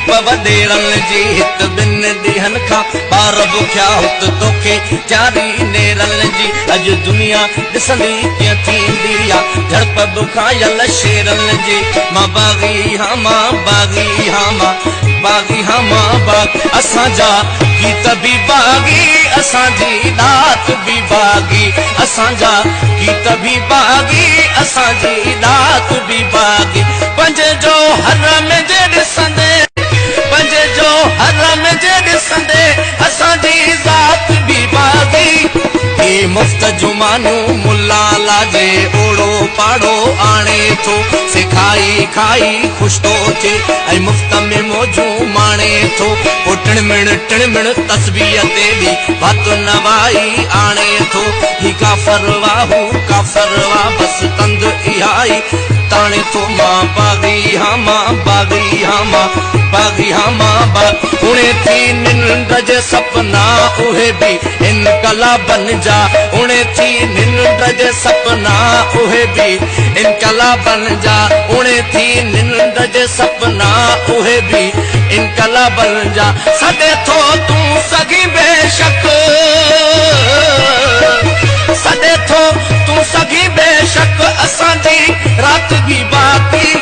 धूप वडेरन जी हित बिन दिहन खां बार बुख्या हुत तोखे चारी नेरन जी अज दुनिया दिसंदी कीअं थींदी आ झड़प बुखायल शेरन जी मां बागी हाँ मां बागी हाँ मां बागी हाँ मां बाग असांजा गीत भी बागी असांजी दात भी बागी असांजा गीत भी बागी असांजी दात भी बागी पंजे जो हर में जे ॾिसंदे पंजे जो हर में जे ॾिसंदे असांजी ज़ात भी बागी हे मुफ्त जुमानू मुल्ला लाजे ओड़ो पाड़ो आणे थो सिखाई खाई खुश तो थे ऐं मुफ्त में मौजू माणे थो ओ टिणमिण तस्बीह ते भी बात नवाई आणे थो ही काफर वाहू काफर वाह बस तंद इहाई ताणे थो मां बागी हाँ मां बागी हाँ मां बागी हाँ मां बाग उणे थी निंड जे सपना उहे भी इनकलाबन जा उणे थी निंड जे सपना उहे भी इनकलाबन जा उणे थी निंड जे सपना उहे भी इनकलाबन जा सॾे थो तूं सगी बेशक सॾे थो तूं सगी बेशक असांजी रात भी बाकी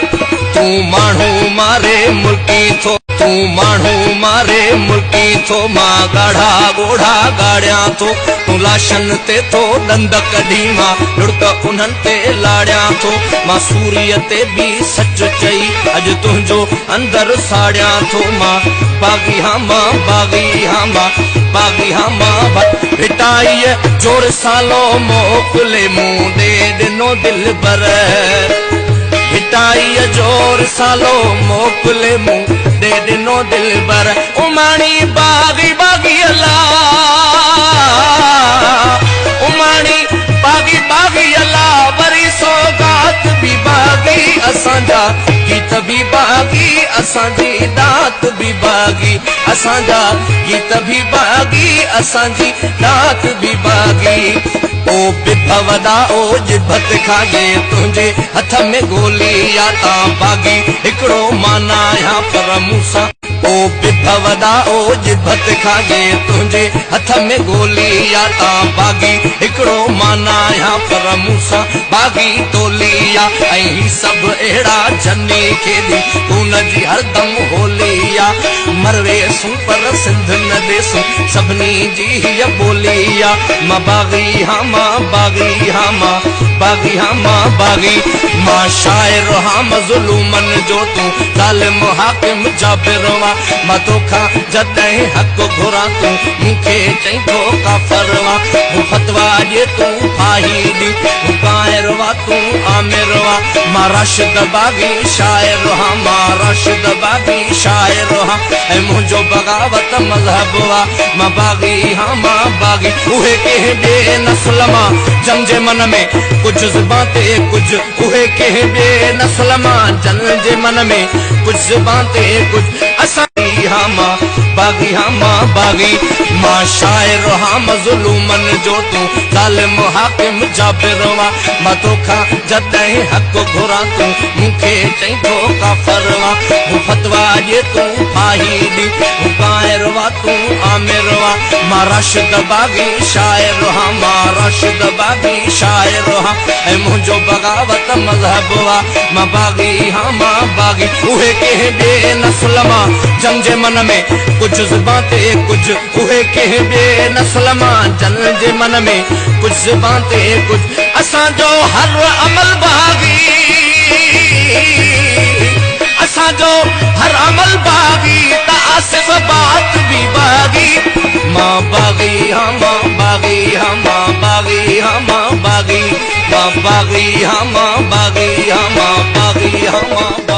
तूं माण्हू मारे मुल्की थो तूं माण्हू मारे मुल्की थो मां गाढ़ा ॻोढ़ा गाड़ियां थो तूं लाशन ते थो ॾंद कढी मां लुड़क उन्हनि ते लाड़ियां थो मां सूरीअ ते भी सच चई अॼु तुंहिंजो अंदर साड़ियां थो मां बागी हाँ मां बागी हाँ मां बागी हाँ मां भिटाईअ जोर सालो मोकिले मूं ॾे ॾिनो दिल भर भिटाईअ जोर सालो मोकिले मूं ॾे ॾिनो दिल भर उमाणी बागी बागी अला उमाणी बागी बागी अला वरी सौगात भी बागी असांजा गीत भी बागी असांजी दात भी बागी असांजा गीत भी बागी असांजी दात भी बागी ओ बिभवदा ओ जिभत खागे तुझे हथ में गोली या ता बागी हिकड़ो माना या पर मूसा ओ बिभवदा ओ जिभत खागे तुझे हथ में गोली या ता बागी हिकड़ो माना या पर मूसा बागी तोलिया ऐं सब अहिड़ा जनी खेदी खून जी हरदम होलिया मरवे सू पर सिंध न देसू सभनी जी हीअ बोलिया मां बागी हाँ मां बागी हाँ मां बागी हाँ मां बागी मां शायर हाँ मज़लूमन जो तूं ज़ालिम हाकिम जाबिर वा मां तोखां जॾहिं हक़ घुरां तूं मूंखे चई थो काफ़र वा हू फतवा ॾिए तूं फाही ॾी हू कायर वा तूं आमिर वा मां राशिद बागी शायर हाँ मां राशिद बागी शायर हाँ ऐं मुंहिंजो बग़ावत मज़हब वा मां बागी हाँ मां बागी उहे कंहिं ॿिए नस्ल मां जंहिंजे मन में कुछ ज़ुबान ते कुछ उहे कंहिं ॿिए नस्ल मां जंहिंजे मन में कुछ ज़ुबान ते कुछ असांजी हाँ मां बागी हाँ मां बागी मां शायर हाँ मज़लूमन जो तूं ज़ालिम हाकिम जाबिर वा मां तोखां जॾहिं हक़ घुरां तूं मूंखे चई थो काफ़र वा हू फतवा ॾिए तूं फाही ॾी हू कायर वा तूं आमिर वा मां राशिद बागी शायर हाँ मां राशिद बागी शायर हाँ ऐं मुंहिंजो बग़ावत मज़हब वा मां बागी हाँ मां बागी उहे कंहिं ॿिए नस्ल मां जंहिंजे मन में कुछ ज़ुबान ते कुछ उहे कंहिं ॿिए नस्ल मां जंहिंजे मन में कुछ ज़ुबान ते कुछ असांजो हर अमल बागी असांजो हर अमल बागी त आसिफ बात भी बागी मां बागी हाँ मां बागी हाँ मां बागी हाँ मां बागी मां बागी हाँ मां बागी हाँ मां बागी हाँ मां